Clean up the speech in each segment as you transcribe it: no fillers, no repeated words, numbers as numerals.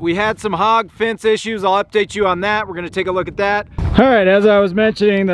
We had some hog fence issues. I'll update you on that. We're gonna take a look at that. All right, as I was mentioning,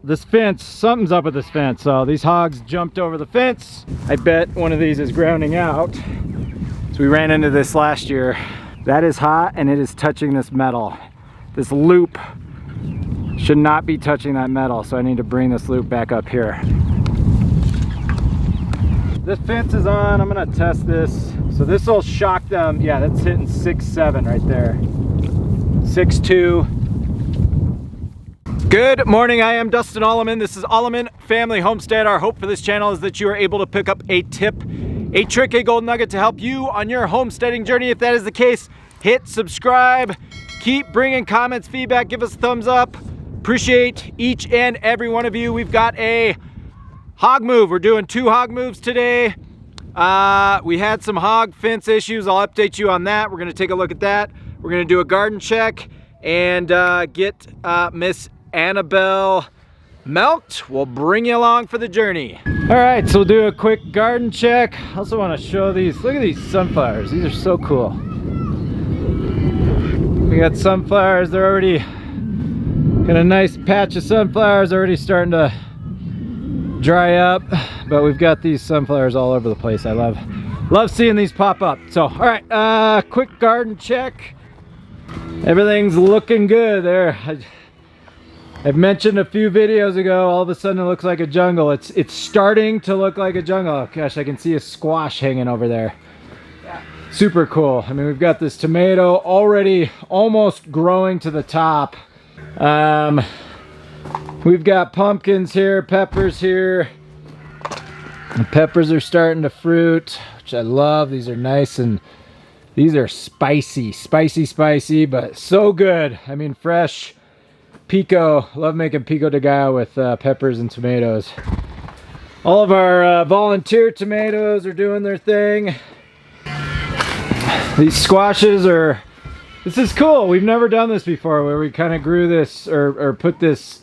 this fence, something's up with this fence. So these hogs jumped over the fence. I bet one of these is grounding out. So we ran into this last year. That is hot and it is touching this metal. This loop should not be touching that metal. So I need to bring this loop back up here. This fence is on, I'm gonna test this. So this will shock them. Yeah, that's hitting 6.7 right there. 6.2. Good morning, I am Dustin Aleman. This is Aleman Family Homestead. Our hope for this channel is that you are able to pick up a tip, a trick, a gold nugget to help you on your homesteading journey. If that is the case, hit subscribe. Keep bringing comments, feedback, give us a thumbs up. Appreciate each and every one of you. We've got a hog move. We're doing 2 hog moves today. We had some hog fence issues. I'll update you on that. We're gonna take a look at that. We're gonna do a garden check and get Miss Annabelle milked. We'll bring you along for the journey. All right, so we'll do a quick garden check. I also want to show these. Look at these sunflowers. These are so cool. We got sunflowers. They're already got a nice patch of sunflowers already starting to dry up, but we've got these sunflowers all over the place. I love seeing these pop up. So, all right, quick garden check. Everything's looking good there. I've mentioned a few videos ago, all of a sudden it looks like a jungle. It's starting to look like a jungle. Oh gosh, I can see a squash hanging over there. Yeah. Super cool. I mean, we've got this tomato already almost growing to the top. We've got pumpkins here, peppers here. The peppers are starting to fruit, which I love. These are nice and these are spicy, but so good. I mean, fresh. Pico, love making pico de gallo with peppers and tomatoes. All of our volunteer tomatoes are doing their thing. These squashes are, this is cool. We've never done this before where we kind of grew this or put this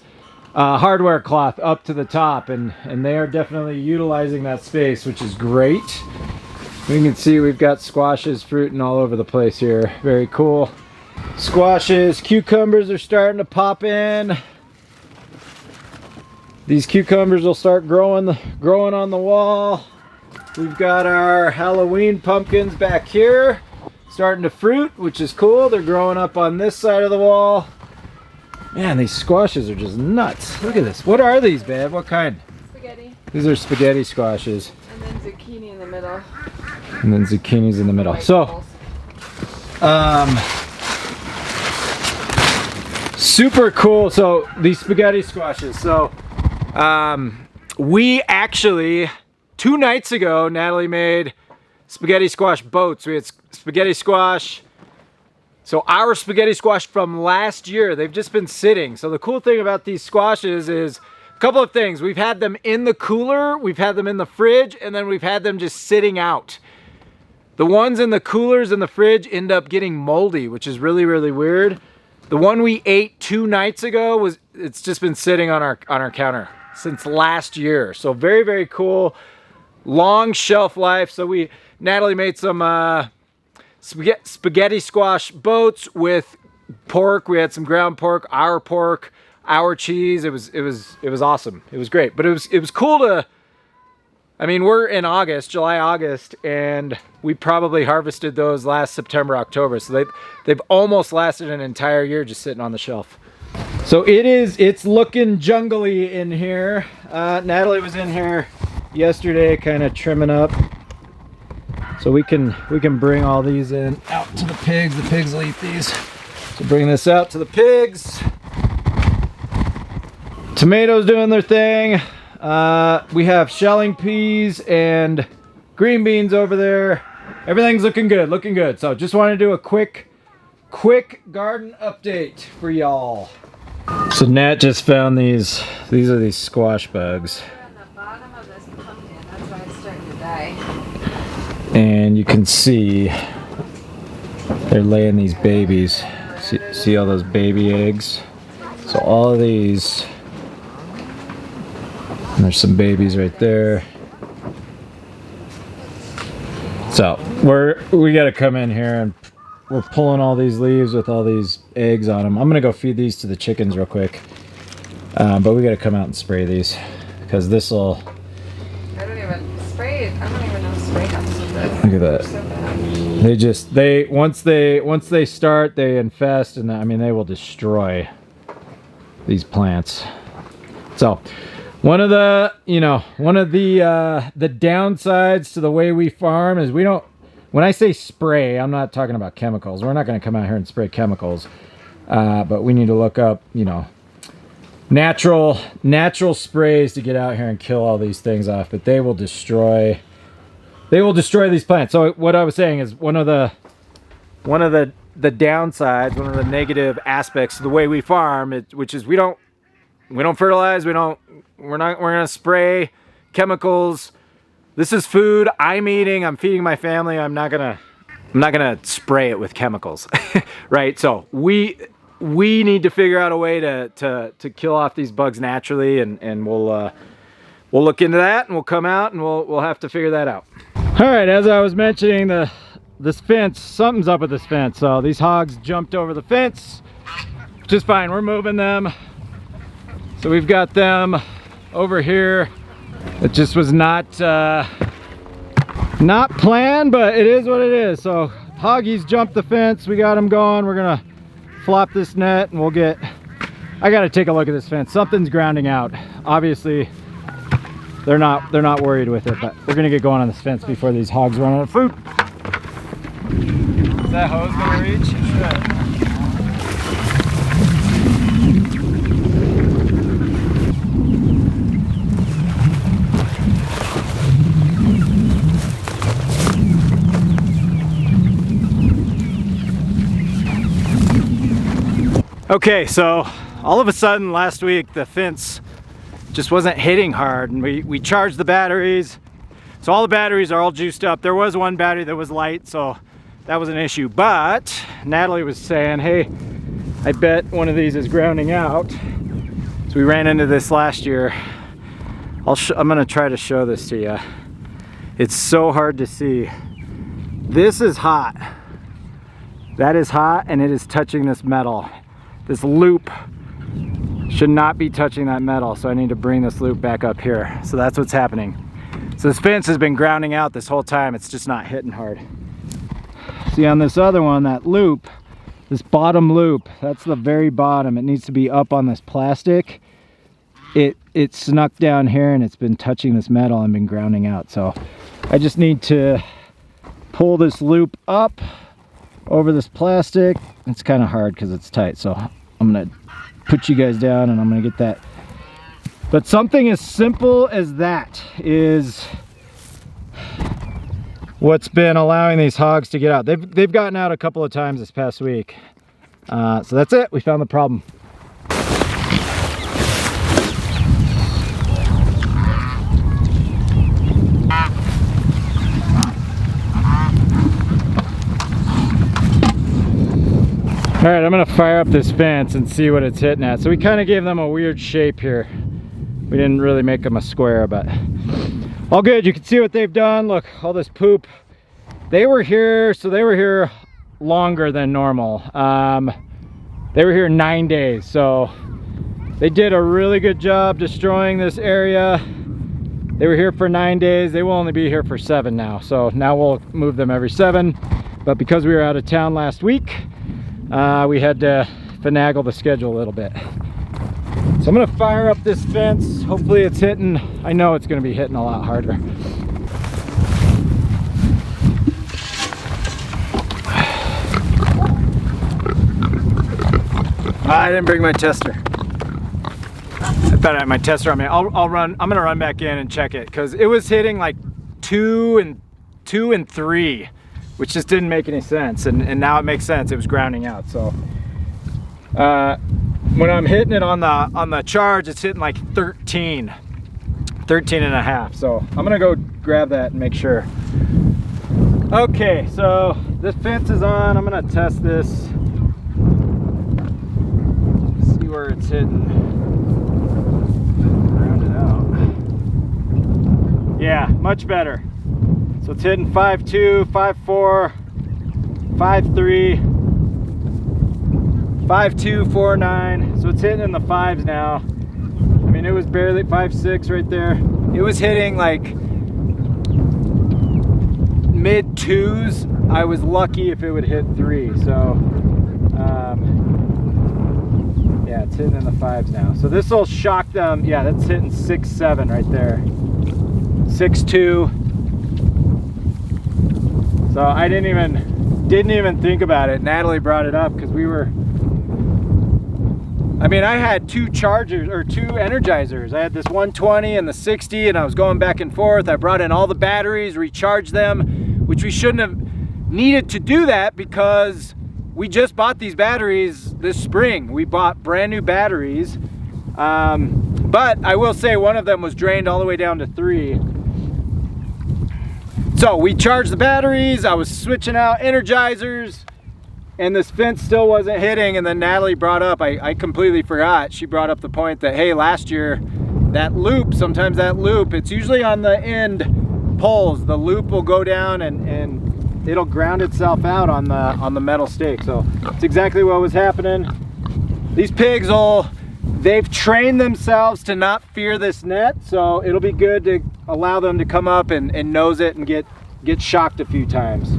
hardware cloth up to the top, and they are definitely utilizing that space, which is great. We can see we've got squashes fruiting all over the place here. Very cool. Squashes, cucumbers are starting to pop in. These cucumbers will start growing on the wall. We've got our Halloween pumpkins back here starting to fruit, which is cool. They're growing up on this side of the wall. Man, these squashes are just nuts. Look at this. What are these, babe? What kind? Spaghetti. These are spaghetti squashes. And then zucchini in the middle. And then zucchini's in the middle. So, super cool. So these spaghetti squashes. So we actually 2 nights ago, Natalie made spaghetti squash boats. We had spaghetti squash. So our spaghetti squash from last year, they've just been sitting. So the cool thing about these squashes is a couple of things. We've had them in the cooler, we've had them in the fridge, and then we've had them just sitting out. The ones in the coolers and the fridge end up getting moldy, which is really, really weird. The one we ate 2 nights ago it's just been sitting on our counter since last year. So very, very cool. Long shelf life. So Natalie made some spaghetti squash boats with pork. We had some ground pork, our cheese. It was awesome. It was great. But it was cool to, I mean, we're in August, July, August, and we probably harvested those last September, October. So they've almost lasted an entire year just sitting on the shelf. So it's looking jungly in here. Natalie was in here yesterday kind of trimming up. So we can bring all these in out to the pigs. The pigs will eat these. So bring this out to the pigs. Tomatoes doing their thing. We have shelling peas and green beans over there. Everything's looking good. So just want to do a quick garden update for y'all. So Nat just found these. These are these squash bugs. They're on the bottom of this pumpkin. That's why it's starting to die. And you can see they're laying these babies. See all those baby eggs? So all of these. And there's some babies right there. So we got to come in here and we're pulling all these leaves with all these eggs on them. I'm gonna go feed these to the chickens real quick. But we gotta come out and spray these because this will. I don't even spray. I don't even know spray helps with this. Look at that. So bad. Once they start, they infest, and I mean they will destroy these plants. So one of the downsides to the way we farm is we don't. When I say spray, I'm not talking about chemicals. We're not going to come out here and spray chemicals, but we need to look up, natural sprays to get out here and kill all these things off. But they will destroy these plants. So what I was saying is one of the downsides, one of the negative aspects of the way we farm, which is we don't fertilize, we're not going to spray chemicals. This is food I'm eating, I'm feeding my family. I'm not gonna spray it with chemicals. Right? So we need to figure out a way to kill off these bugs naturally, and we'll look into that, and we'll come out and we'll have to figure that out. All right, as I was mentioning, this fence, something's up with this fence. So these hogs jumped over the fence, which is fine. We're moving them. So we've got them over here. It just was not planned, but it is what it is. So hoggies jumped the fence. We got them going. We're gonna flop this net, and I gotta take a look at this fence. Something's grounding out. Obviously, they're not worried with it, but we're gonna get going on this fence before these hogs run out of food. Is that hose gonna reach? It should. Okay, so all of a sudden last week the fence just wasn't hitting hard, and we charged the batteries. So all the batteries are all juiced up. There was one battery that was light, so that was an issue. But Natalie was saying, hey, I bet one of these is grounding out. So we ran into this last year. I'm gonna try to show this to you. It's so hard to see. This is hot. That is hot, and it is touching this metal. This loop should not be touching that metal, so I need to bring this loop back up here. So that's what's happening. So this fence has been grounding out this whole time. It's just not hitting hard. See, on this other one, that loop, this bottom loop, that's the very bottom. It needs to be up on this plastic. It snuck down here, and it's been touching this metal and been grounding out. So I just need to pull this loop up over this plastic. It's kind of hard because it's tight, so I'm gonna put you guys down and I'm gonna get that. But something as simple as that is what's been allowing these hogs to get out. They've gotten out a couple of times this past week. So that's it, we found the problem. All right, I'm gonna fire up this fence and see what it's hitting at. So we kind of gave them a weird shape here. We didn't really make them a square, but all good. You can see what they've done. Look, all this poop. They were here longer than normal. They were here 9 days, so they did a really good job destroying this area. They were here for 9 days. They will only be here for 7 now. So now we'll move them every 7. But because we were out of town last week, we had to finagle the schedule a little bit. So I'm gonna fire up this fence. Hopefully it's hitting. I know it's gonna be hitting a lot harder. I didn't bring my tester. I thought I had my tester on me. I'm gonna run back in and check it, because it was hitting like 2 and 3. Which just didn't make any sense, and now it makes sense. It was grounding out. So when I'm hitting it on the charge, it's hitting like 13 and a half. So I'm gonna go grab that and make sure. Okay, so this fence is on. I'm gonna test this, see where it's hitting. Ground it out. Yeah, much better. So it's hitting 5.2, 5.4, 5.3, 5.2, 4.9. So it's hitting in the fives now. I mean, it was barely 5.6 right there. It was hitting like mid twos. I was lucky if it would hit 3. So yeah, it's hitting in the fives now. So this will shock them. Yeah, that's hitting 6.7 right there. 6.2. So I didn't even think about it. Natalie brought it up because we were, I mean, I had 2 chargers or 2 energizers. I had this 120 and the 60, and I was going back and forth. I brought in all the batteries, recharged them, which we shouldn't have needed to do that because we just bought these batteries this spring. We bought brand new batteries. But I will say one of them was drained all the way down to 3. So we charged the batteries, I was switching out energizers, and this fence still wasn't hitting. And then Natalie brought up, I completely forgot, she brought up the point that, hey, last year, that loop, sometimes that loop, it's usually on the end poles, the loop will go down and it'll ground itself out on the metal stake. So it's exactly what was happening. These pigs they've trained themselves to not fear this net, so it'll be good to allow them to come up and nose it and get shocked a few times.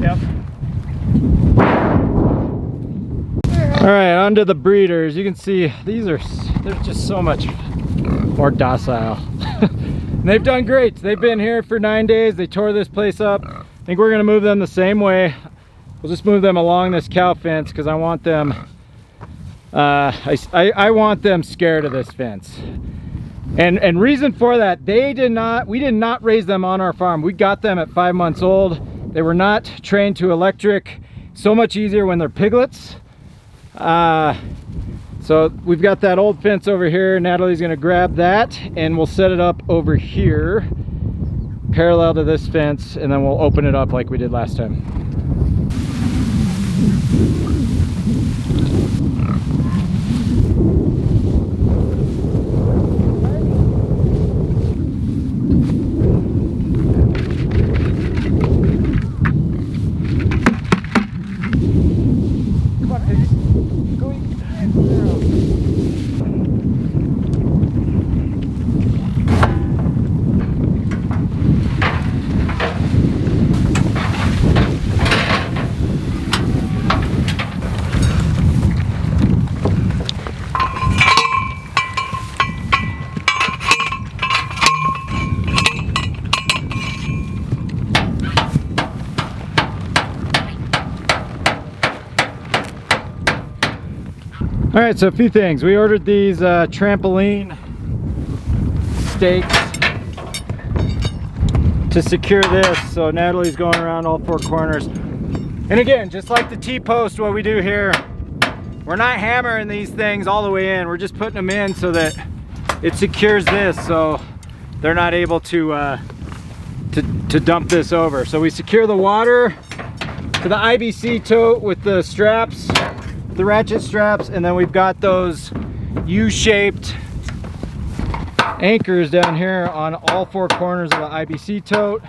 Yep. All right, on to the breeders. You can see they're just so much more docile. They've done great. They've been here for 9 days. They tore this place up. I think we're gonna move them the same way. We'll just move them along this cow fence because I want them, I want them scared of this fence. And reason for that, we did not raise them on our farm. We got them at 5 months old. They were not trained to electric. So much easier when they're piglets. So we've got that old fence over here. Natalie's gonna grab that and we'll set it up over here, parallel to this fence, and then we'll open it up like we did last time. All right, so a few things. We ordered these trampoline stakes to secure this. So Natalie's going around all 4 corners. And again, just like the T-post, what we do here, we're not hammering these things all the way in. We're just putting them in so that it secures this so they're not able to dump this over. So we secure the water to the IBC tote with the straps, the ratchet straps, and then we've got those U-shaped anchors down here on all 4 corners of the IBC tote,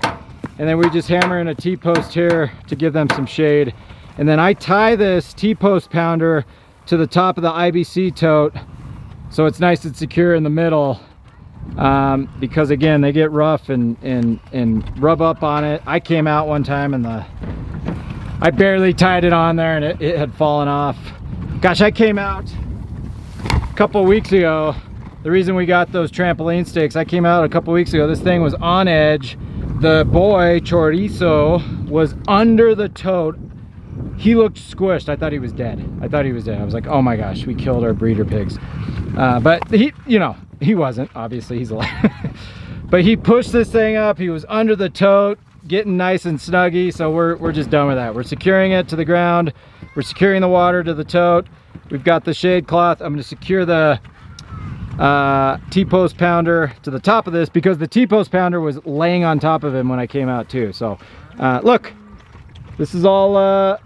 and then we just hammer in a T-post here to give them some shade. And then I tie this T-post pounder to the top of the IBC tote so it's nice and secure in the middle, because again, they get rough and rub up on it. I came out one time and I barely tied it on there and it had fallen off. Gosh, I came out a couple weeks ago. The reason we got those trampoline stakes, I came out a couple weeks ago. This thing was on edge. The boy, Chorizo, was under the tote. He looked squished. I thought he was dead. I was like, oh my gosh, we killed our breeder pigs. But he, you know, he wasn't. Obviously, he's alive. But he pushed this thing up. He was under the tote, getting nice and snuggy. So we're just done with that. We're securing it to the ground. We're securing the water to the tote. We've got the shade cloth. I'm going to secure the T-post pounder to the top of this because the T-post pounder was laying on top of him when I came out too. So look, this is all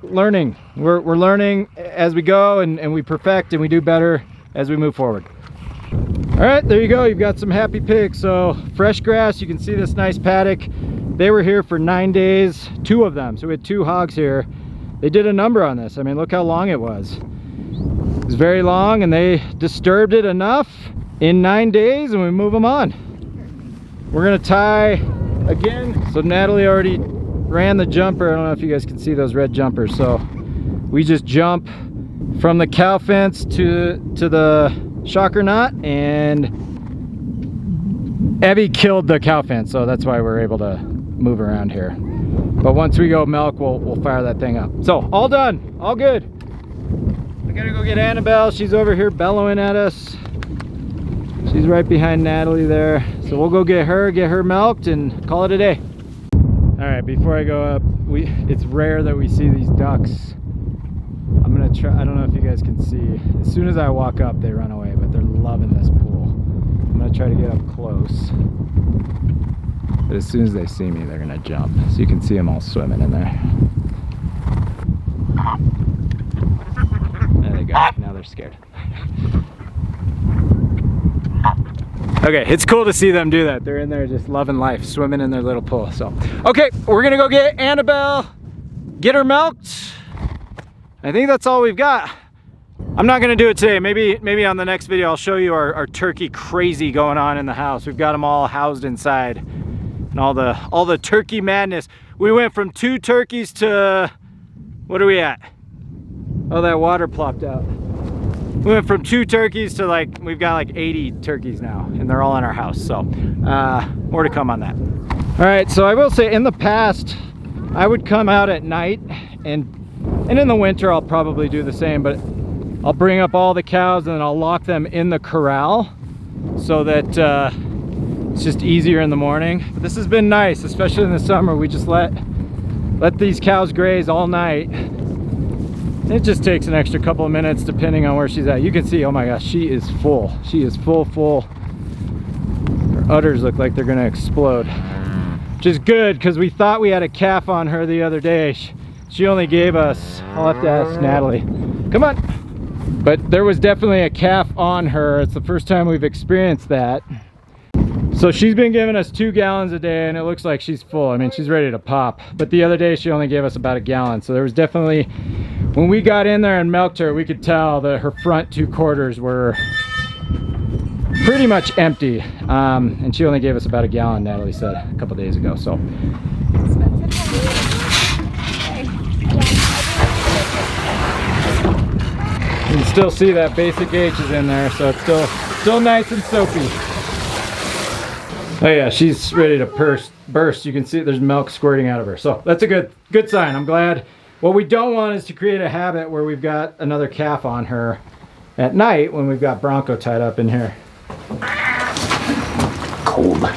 learning. We're learning as we go, and we perfect and we do better as we move forward. All right, there you go. You've got some happy pigs. So fresh grass, you can see this nice paddock. They were here for 9 days, 2 of them. So we had 2 hogs here. They did a number on this. I mean, look how long it was. It was very long, and they disturbed it enough in 9 days, and we move them on. We're gonna tie again. So Natalie already ran the jumper. I don't know if you guys can see those red jumpers. So we just jump from the cow fence to the shocker knot, and Abby killed the cow fence, so that's why we're able to move around here. But once we go milk, we'll fire that thing up. So all done, all good. I gotta go get Annabelle. She's over here bellowing at us. She's right behind Natalie there. So we'll go get her milked, and call it a day. All right, before I go up, it's rare that we see these ducks. I'm gonna try, I don't know if you guys can see. As soon as I walk up, they run away, but they're loving this pool. I'm gonna try to get up close. But as soon as they see me, they're gonna jump. So you can see them all swimming in there. There they go, now they're scared. Okay, it's cool to see them do that. They're in there just loving life, swimming in their little pool. So, okay, we're gonna go get Annabelle, get her milked. I think that's all we've got. I'm not gonna do it today. Maybe on the next video I'll show you our turkey crazy going on in the house. We've got them all housed inside, and all the turkey madness. We went from 2 turkeys to, what are we at? Oh, that water plopped out. We went from 2 turkeys to we've got like 80 turkeys now, and they're all in our house. So more to come on that. All right, so I will say, in the past I would come out at night, and in the winter I'll probably do the same, but I'll bring up all the cows and then I'll lock them in the corral so that it's just easier in the morning. But this has been nice, especially in the summer. We just let these cows graze all night. It just takes an extra couple of minutes depending on where she's at. You can see, oh my gosh, she is full. She is full. Her udders look like they're gonna explode, which is good because we thought we had a calf on her the other day. She only gave us, I'll have to ask Natalie. Come on. But there was definitely a calf on her. It's the first time we've experienced that. So she's been giving us 2 gallons a day, and it looks like she's full. I mean, she's ready to pop. But the other day she only gave us about 1 gallon. So there was definitely, when we got in there and milked her, we could tell that her front 2 quarters were pretty much empty. And she only gave us about 1 gallon, Natalie said a couple days ago. So. You can still see that basic H is in there, so it's still nice and soapy. Oh yeah, she's ready to burst. You can see there's milk squirting out of her. So that's a good sign. I'm glad. What we don't want is to create a habit where we've got another calf on her at night when we've got Bronco tied up in here. Cold.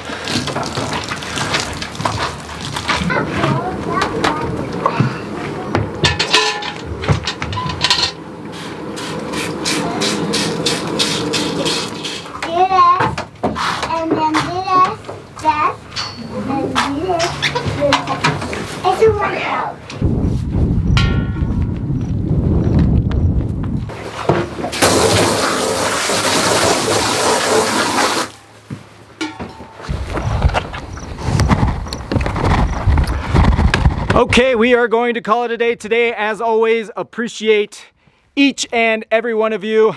Okay, we are going to call it a day today. As always, appreciate each and every one of you.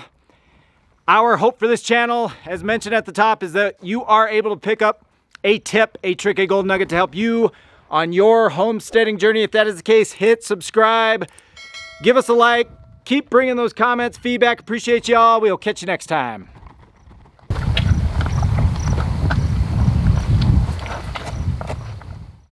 Our hope for this channel, as mentioned at the top, is that you are able to pick up a tip, a trick, a gold nugget to help you on your homesteading journey. If that is the case, hit subscribe, give us a like, keep bringing those comments, feedback. Appreciate y'all. We'll catch you next time.